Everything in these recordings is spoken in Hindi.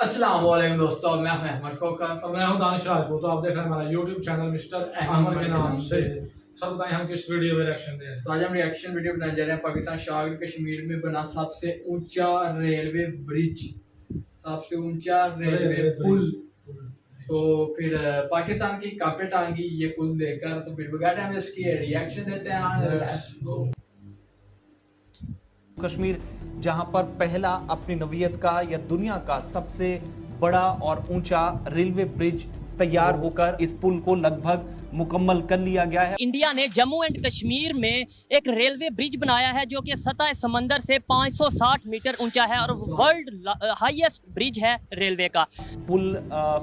अस्सलाम वालेकुम दोस्तों, मैं हूं अहमद खोकर और मैं हूं दानिश राजपूत। तो आप देख रहे हैं हमारा YouTube चैनल मिस्टर अहमद के नाम से। सर बताएं हम किस वीडियो में रिएक्शन दे रहे हैं। तो आज हम रिएक्शन वीडियो बनाने जा रहे हैं पाकिस्तान शागिर कश्मीर में बना सबसे ऊंचा रेलवे ब्रिज, सबसे ऊंचा रेलवे पुल। तो फिर पाकिस्तान की कापे टांगी ये पुल देखकर, तो फिर बगैर हम इसकी रिएक्शन देते हैं। कश्मीर जहां पर पहला अपनी नवीयत का या दुनिया का सबसे बड़ा और ऊंचा रेलवे ब्रिज तैयार होकर इस पुल को लगभग मुकम्मल कर लिया गया है। इंडिया ने जम्मू एंड कश्मीर में एक रेलवे ब्रिज बनाया है जो कि सतह समंदर से 560 मीटर ऊंचा है और वर्ल्ड हाईएस्ट ब्रिज है रेलवे का। पुल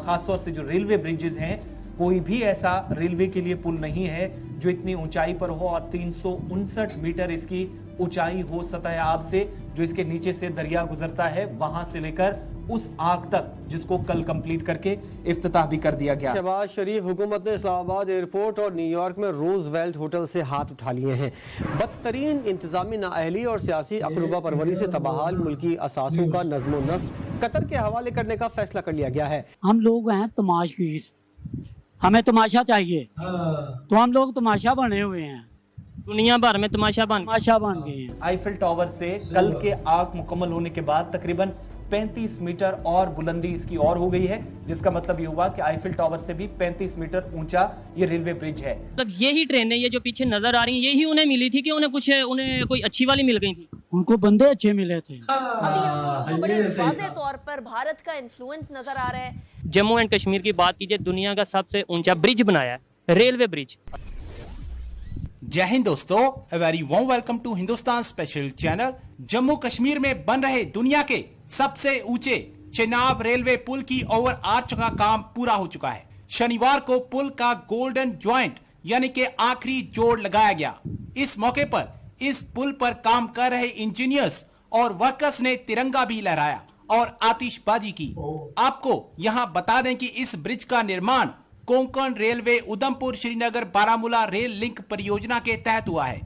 खासतौर से जो रेलवे ब्रिजेस हैं, कोई भी ऐसा रेलवे के लिए पुल नहीं है जो इतनी ऊंचाई पर हो और 359 मीटर इसकी ऊंचाई हो सतह आब से, जो इसके नीचे से दरिया गुजरता है, वहां से लेकर उस आग तक, जिसको कल कंप्लीट करके इफ्तिताह भी कर दिया गया। शहबाज शरीफ हुकूमत ने इस्लामाबाद एयरपोर्ट और न्यूयॉर्क में रोजवेल्ट होटल से हाथ उठा लिए हैं। बदतरीन इंतजामी नाअहली और सियासी अकरूबा परवरी से तबाहाल मुल्की असासों का नज़्म व नस्र कतर के हवाले करने का फैसला कर लिया गया है। हम लोग हैं तमाशगीर, हमें तमाशा चाहिए, तो हम लोग तमाशा बने हुए हैं, दुनिया भर में तमाशा बन गए हैं। आईफिल टावर से कल के आग मुकम्मल होने के बाद तकरीबन 35 मीटर और बुलंदी इसकी और हो गई है, जिसका मतलब ये हुआ कि आईफिल टावर से भी 35 मीटर ऊंचा ये रेलवे ब्रिज है। मतलब यही ट्रेनें ये जो पीछे नजर आ रही हैं यही उन्हें मिली थी कि उन्हें कोई अच्छी वाली मिल गई थी? उनको बंदे अच्छे मिले थे। अभी हम लोगों को बड़े वाज़ेह तौर पर भारत का इन्फ्लुएंस नजर आ रहा है। जम्मू एंड कश्मीर की बात कीजिए, दुनिया का सबसे ऊंचा ब्रिज बनाया है, रेलवे ब्रिज। जय हिंद दोस्तों, a very warm welcome to Hindustan special channel. Jammu Kashmir में बन रहे दुनिया के सबसे ऊंचे चेनाब रेलवे पुल की ओवर आर्च का काम पूरा हो चुका है। शनिवार को पुल का गोल्डन ज्वाइंट यानी कि आखिरी जोड़ लगाया गया। इस मौके पर इस पुल पर काम कर रहे इंजीनियर्स और वर्कर्स ने तिरंगा भी लहराया और आतिशबाजी की। आपको यहां बता दें कि इस ब्रिज का निर्माण Konkan railway Udhampur Srinagar Baramulla rail link परियोजना के तहत हुआ है।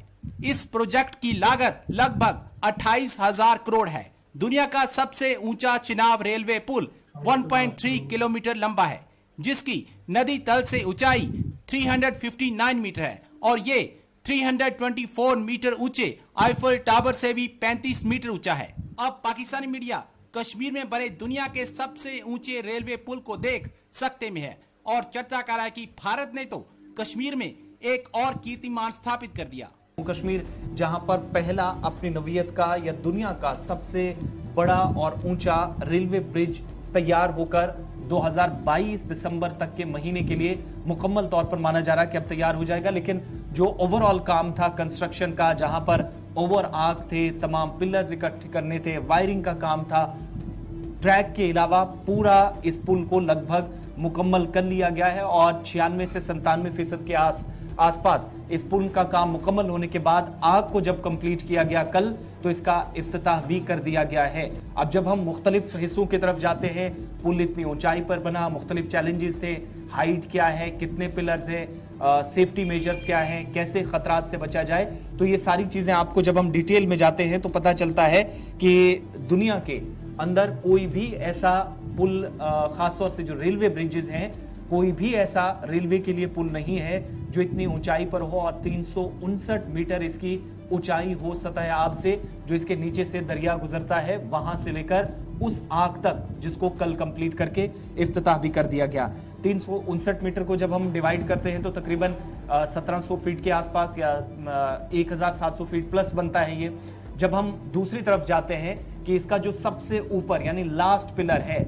इस प्रोजेक्ट की लागत लगभग 28,000 करोड़ है। दुनिया का सबसे ऊंचा चिनाब रेलवे पुल 1.3 किलोमीटर लंबा है, जिसकी नदी तल से ऊंचाई 359 मीटर है और ये 324 मीटर ऊंचे आईफिल टावर से भी 35 मीटर ऊंचा है। अब पाकिस्तानी मीडिया कश्मीर में बने दुनिया के सबसे ऊंचे रेलवे पुल को देख सकते में है और चर्चा कर रहा है कि भारत ने तो कश्मीर में एक और कीर्तिमान स्थापित कर दिया। कश्मीर जहां पर पहला अपनी नवीयत का या दुनिया का सबसे बड़ा और ऊंचा रेलवे ब्रिज तैयार होकर 2022 दिसंबर तक के महीने के लिए मुकम्मल तौर पर माना जा रहा है कि अब तैयार हो जाएगा। लेकिन जो ओवरऑल काम था कंस्ट्रक्शन का, जहां पर ओवर आर्क थे, तमाम पिलर्स इकट्ठे करने थे, वायरिंग का काम था, ट्रैक के अलावा पूरा इस पुल को लगभग मुकम्मल कर लिया गया है और 96 से 97% के आसपास इस पुल का काम मुकम्मल होने के बाद आग को जब कंप्लीट किया गया कल, तो इसका इफ्तिताह भी कर दिया गया है। अब जब हम मुख्तलिफ हिस्सों की तरफ जाते हैं, पुल इतनी ऊंचाई पर बना, मुख्तलिफ चैलेंजेस थे, हाइट क्या है, कितने पिलर्स हैं, सेफ्टी मेजर्स क्या हैं, कैसे खतरात से बचा जाए, तो ये सारी चीजें आपको जब हम डिटेल में जाते हैं तो पता चलता है कि दुनिया के अंदर कोई भी ऐसा पुल, खासतौर से जो रेलवे ब्रिजेस हैं, कोई भी ऐसा रेलवे के लिए पुल नहीं है जो इतनी ऊंचाई पर हो और 359 मीटर इसकी ऊंचाई हो सतह आब से, जो इसके नीचे से दरिया गुजरता है, वहां से लेकर उस आग तक, जिसको कल कंप्लीट करके इफ्तिताह भी कर दिया गया। 359 मीटर को जब हम डिवाइड करते हैं तो तकरीबन 1700 फीट के आसपास या 1700 फीट प्लस बनता है ये। जब हम दूसरी तरफ जाते हैं कि इसका जो सबसे ऊपर यानी लास्ट पिलर है,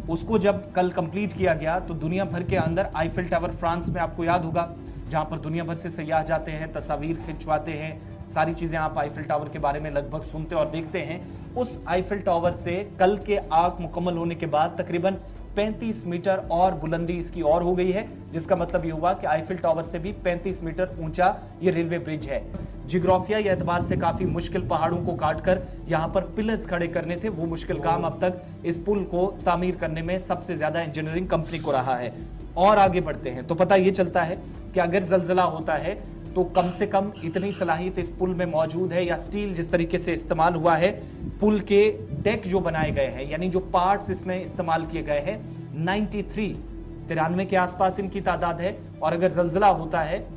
उसको जब कल कंप्लीट किया गया तो दुनिया भर के अंदर आईफिल टावर फ्रांस में, आपको याद होगा, जहां पर दुनिया भर से सयाह जाते हैं, तस्वीर खिंचवाते हैं, सारी चीजें आप आईफिल टावर के बारे में लगभग सुनते और देखते हैं। उस आईफिल टावर से कल के आग मुकम्मल होने के बाद तकरीबन 35 मीटर और बुलंदी इसकी और हो गई है, जिसका मतलब ये हुआ कि आईफिल टावर से भी 35 मीटर ऊंचा ये रेलवे ब्रिज है। जियोग्राफिया के एतबार से काफी मुश्किल पहाड़ों को काटकर यहाँ पर पिलर्स खड़े करने थे, वो मुश्किल काम अब तक इस पुल को तामीर करने में सबसे ज्यादा इंजीनियरिंग कंपनी को रहा है। और आगे बढ़ते हैं तो पता ये चलता है कि अगर जलजला होता है तो कम से कम इतनी सलाहियत इस पुल में मौजूद है, या स्टील जिस तरीके से इस्तेमाल हुआ है, पुल के डेक जो बनाए गए हैं, यानी जो पार्ट्स इसमें इस्तेमाल किए गए हैं, 93 के आसपास इनकी तादाद है। और अगर जल्जला होता है,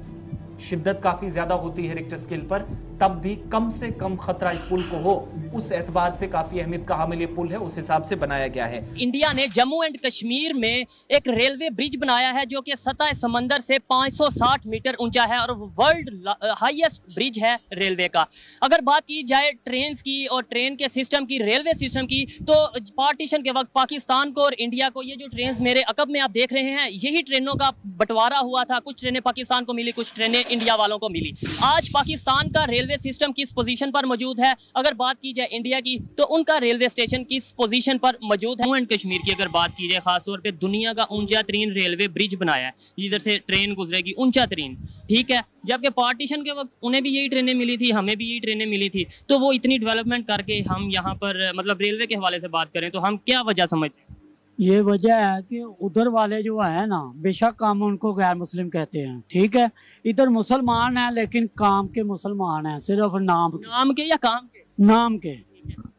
शिद्दत काफी ज्यादा होती है रिक्टर स्केल पर, तब भी कम से कम खतरा इस पुल को हो, उस एतबार से काफी अहमियत का हामिल ये पुल है, उस हिसाब से बनाया गया है। इंडिया ने जम्मू एंड कश्मीर में एक रेलवे ब्रिज बनाया है जो कि सतह समंदर से 560 मीटर ऊंचा है और वर्ल्ड हाईएस्ट ब्रिज है रेलवे का। अगर बात की जाए ट्रेन की और ट्रेन के सिस्टम की, रेलवे सिस्टम की, तो पार्टीशन के वक्त पाकिस्तान को और इंडिया को, ये जो ट्रेन मेरे अकब में आप देख रहे हैं, यही ट्रेनों का बंटवारा हुआ था। कुछ ट्रेनें पाकिस्तान को मिली, कुछ ट्रेनें इंडिया वालों को मिली। आज पाकिस्तान का रेलवे सिस्टम किस पोजीशन पर मौजूद है, अगर बात की जाए इंडिया की, तो उनका रेलवे स्टेशन किस पोजीशन पर मौजूद है। जम्मू एंड कश्मीर की अगर बात की जाए, खासतौर पे दुनिया का ऊंचा तरीन रेलवे ब्रिज बनाया है, जिधर से ट्रेन गुजरेगी, ऊंचा तरीन, ठीक है। जबकि पार्टीशन के वक्त उन्हें भी यही ट्रेनें मिली थी, हमें भी यही ट्रेनें मिली थी, तो वो इतनी डेवलपमेंट करके हम यहाँ पर मतलब रेलवे के हवाले से बात करें तो हम क्या वजह समझते हैं? ये वजह है कि उधर वाले जो है ना, बेशक हम उनको गैर मुस्लिम कहते हैं, ठीक है, इधर मुसलमान है लेकिन काम के मुसलमान हैं, सिर्फ नाम के या काम के? नाम के।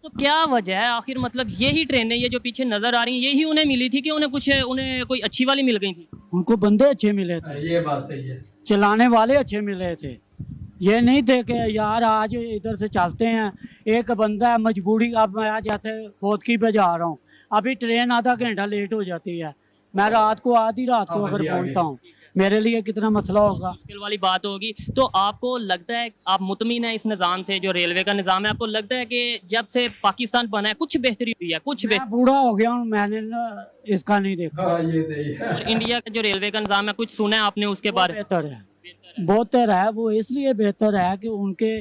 तो क्या वजह है आखिर, मतलब यही ट्रेनें, ये जो पीछे नजर आ रही हैं, यही उन्हें मिली थी कि उन्हें कोई अच्छी वाली मिल गई थी? उनको बंदे अच्छे मिले थे, ये बात सही है, चलाने वाले अच्छे मिले थे। ये नहीं थे कि यार आज इधर से चलते हैं, एक बंदा है मजबूरी, अब मैं जैसे फोतकी पे जा रहा हूँ, अभी ट्रेन आधा घंटा लेट हो जाती है, मैं आधी रात को अगर पहुंचता हूँ, मेरे लिए कितना मसला होगा, मुश्किल वाली बात होगी। तो आपको लगता है, आप मुतमिन है इस निज़ाम से, जो रेलवे का निज़ाम है, आपको लगता है कि जब से पाकिस्तान बना है कुछ बेहतरी हुई है? कुछ बूढ़ा हो गया हूँ, मैंने इसका नहीं देखा। ये सही है। और इंडिया का जो रेलवे का निज़ाम है, कुछ सुना है आपने उसके बारे में? बेहतर है, बेहतर है। वो इसलिए बेहतर है कि उनके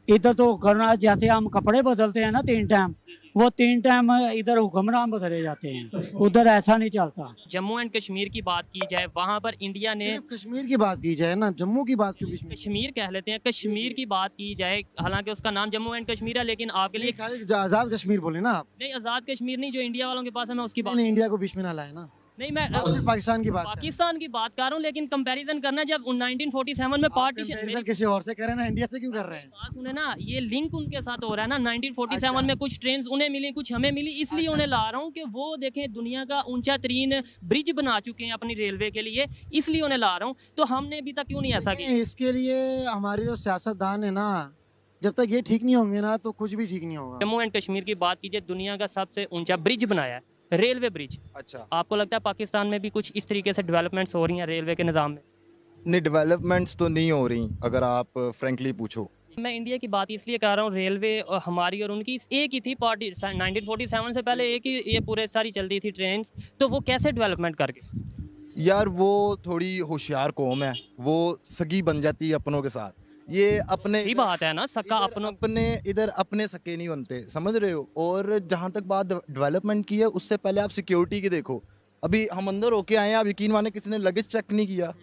इधर तो करना, जैसे हम कपड़े बदलते हैं ना 3 टाइम, वो 3 टाइम इधर हुक्मरान बदले जाते हैं, उधर ऐसा नहीं चलता। जम्मू एंड कश्मीर की बात की जाए, वहाँ पर इंडिया ने, कश्मीर की बात की जाए ना, जम्मू की बात क्यों? कश्मीर कह लेते हैं, कश्मीर की बात की जाए, हालांकि उसका नाम जम्मू एंड कश्मीर है, लेकिन आपके लिए आजाद कश्मीर बोले ना आप? नहीं, आजाद कश्मीर नहीं, जो इंडिया वालों के पास है, मैं उसकी बात नहीं, इंडिया को बीच में ना लाए ना। नहीं, मैं पाकिस्तान की बात कर रहा हूँ, लेकिन कंपैरिजन करना, जब 1947 में पार्टीशन किसी और से कर रहे हैं ना, इंडिया से क्यों कर रहे हैं? बात सुने ना, ये लिंक उनके साथ हो रहा है ना। 1947 में कुछ ट्रेन उन्हें मिली, कुछ हमें मिली, इसलिए उन्हें ला रहा हूँ कि वो देखें दुनिया का ऊंचा तरीन ब्रिज बना चुके हैं अपनी रेलवे के लिए, इसलिए उन्हें ला रहा हूँ। तो हमने अभी तक क्यों नहीं ऐसा किया? इसके लिए हमारे जो सियासतदान है ना, जब तक ये ठीक नहीं होंगे ना, तो कुछ भी ठीक नहीं होगा। जम्मू एंड कश्मीर की बात कीजिए, दुनिया का सबसे ऊंचा ब्रिज बनाया है, रेलवे ब्रिज। अच्छा, आपको लगता है पाकिस्तान में भी कुछ इस तरीके से डेवलपमेंट्स हो रही हैं रेलवे के निज़ाम में? नहीं, डेवलपमेंट्स तो नहीं हो रही, अगर आप फ्रेंकली पूछो। मैं इंडिया की बात इसलिए कर रहा हूँ, रेलवे और हमारी और उनकी एक ही थी पार्टी। 1947 से पहले एक ही ये पूरे सारी चलती थी ट्रेन, तो वो कैसे डेवलपमेंट करके? यार वो थोड़ी होशियार कौम है, वो सगी बन जाती है अपनों के साथ। ये अपने ही बात है ना, सका अपने इधर अपने सके नहीं बनते, समझ रहे हो। और जहाँ तक बात डेवलपमेंट की है, उससे पहले आप सिक्योरिटी की देखो। अभी हम अंदर होके आए हैं, आप यकीन माने किसी ने लगेज चेक नहीं किया,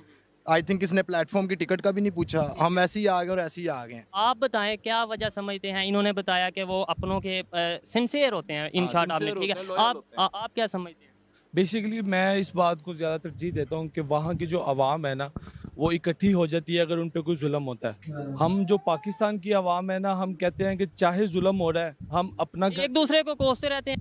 आई थिंक किसने प्लेटफॉर्म की टिकट का भी नहीं पूछा, हम ऐसे ही आ गए और ऐसे ही आ गए। आप बताएं क्या वजह समझते हैं? इन्होंने बताया कि वो अपनों के सिंसियर होते हैं, इन शॉर्ट आपने, ठीक है, आप क्या समझते हैं? बेसिकली मैं इस बात को ज़्यादा तरजीह देता हूँ कि वहाँ की जो आवाम है ना, वो इकट्ठी हो जाती है अगर उन पे कोई जुल्म होता है। हम जो पाकिस्तान की आवाम है ना, हम कहते हैं कि चाहे जुल्म हो रहा है, हम अपना एक दूसरे को कोसते रहते हैं।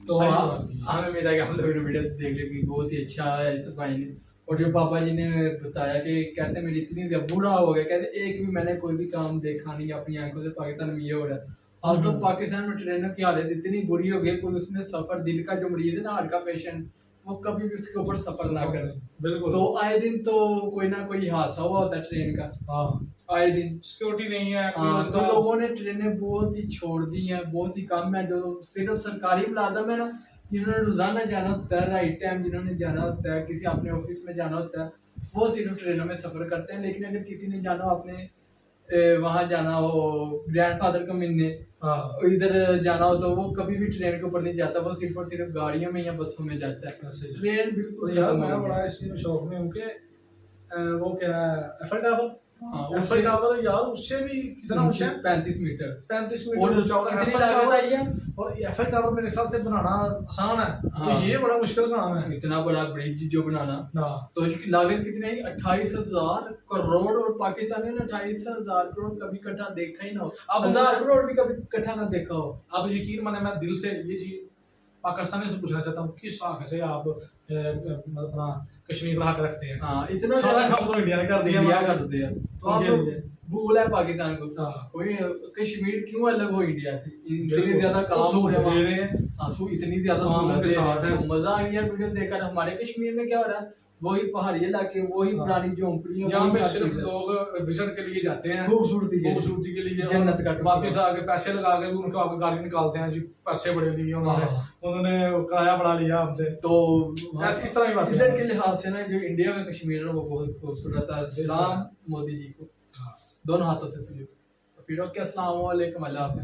तो हमें उम्मीद है कि हम लोग वीडियो देख लेंगे, बहुत ही अच्छा है इस भाई ने। और जो पापा जी ने बताया कि कहते मेरी इतनी बुरा हो गया, कहते एक भी मैंने कोई भी काम देखा नहीं अपनी आंखों से, पाकिस्तान में ये हो रहा है। अब तो पाकिस्तान में ट्रेनों की हालत इतनी बुरी हो गई, कोई उसमें सफर, दिल का जो मरीज है ना, हार्ट का पेशेंट, वो कभी भी उसके ऊपर सफर ना करे। बिल्कुल। तो आए दिन तो कोई ना कोई हादसा हुआ होता है ट्रेन का। हाँ, आए दिन सिक्योरिटी नहीं है। हाँ, तो लोगों ने ट्रेनें बहुत ही छोड़ दी हैं, बहुत ही कम है। जो सिर्फ सरकारी मुलाजम है ना, जिन्होंने रोजाना जाना होता है, राइट टाइम जिन्होंने जाना होता है, किसी अपने ऑफिस में जाना होता है, वो सिर्फ ट्रेनों में सफर करते हैं। लेकिन अगर किसी ने जाना हो अपने वहाँ जाना हो ग्रैंडफादर को मिलने, इधर जाना हो, तो वो कभी भी ट्रेन के ऊपर नहीं जाता, वो सिर्फ और सिर्फ गाड़ियों में या बसों में जाता है। ट्रेन बिल्कुल यार मैं बड़ा इस चीज में शौक में हूँ कि वो क्या है, एफएल टावर एफएल टावर यार उससे भी कितना ऊंचा है? 35 मीटर 35 और मीटर ऊंचा होगा कितनी एफएल लागत आई टावर। है? और एफएल टावर मेरे ख्याल से बनाना आसान है, हाँ। तो ये बड़ा मुश्किल काम है। इतना बड़ा ब्रिज जो बनाना, हाँ। तो इसकी लागत कितनी आई? 28,000 करोड़। और पाकिस्तान ने 28,000 करोड़ कभी इकट्ठा देखा ही ना हो, अब 1000 करोड़ भी कभी इकट्ठा ना देखा हो। अब यकीन माने मैं दिल से ये चीज पाकिस्तानी से पूछना चाहता हूँ, किस आंख से आप मतलब अपना कश्मीर बढ़ा के रखते हैं? हाँ, इतना सारा काम तो इंडिया ने कर दिया, इंडिया कर दिया, तो आप लोग भूल है पाकिस्तान को। हाँ। कोई कश्मीर क्यों अलग हो इंडिया से? इतनी बिल्कुल। ज्यादा काम तो हो रहा दे रहे हैं। हाँ, इतनी ज्यादा काम सहूलत के दे साथ रहे हैं। है। मजा आ गया वीडियो देखकर। हमारे कश्मीर में क्या हो रहा है? वही पहाड़ी इलाके, वही पुरानी झोंपड़ियां, यहाँ पे वही सिर्फ काफी लोग विजिट के लिए जाते हैं, खूबसूरती के लिए, जन्नत का टुकड़ा। वापस आके पैसे लगा के उनको आगे गाड़ी निकालते हैं जी, पैसे बड़े लिए उन्होंने, हाँ। उन्होंने किराया बढ़ा लिया हमसे। तो ऐसी इस तरह की बात है। इधर के लिहाज से ना जो इंडिया का कश्मीर है वो बहुत खूबसूरत है। सलाम मोदी जी को, दोनों हाथों से सल्यूट। फिर ओके, अस्सलाम वालेकुम, अल्लाह हाफिज़।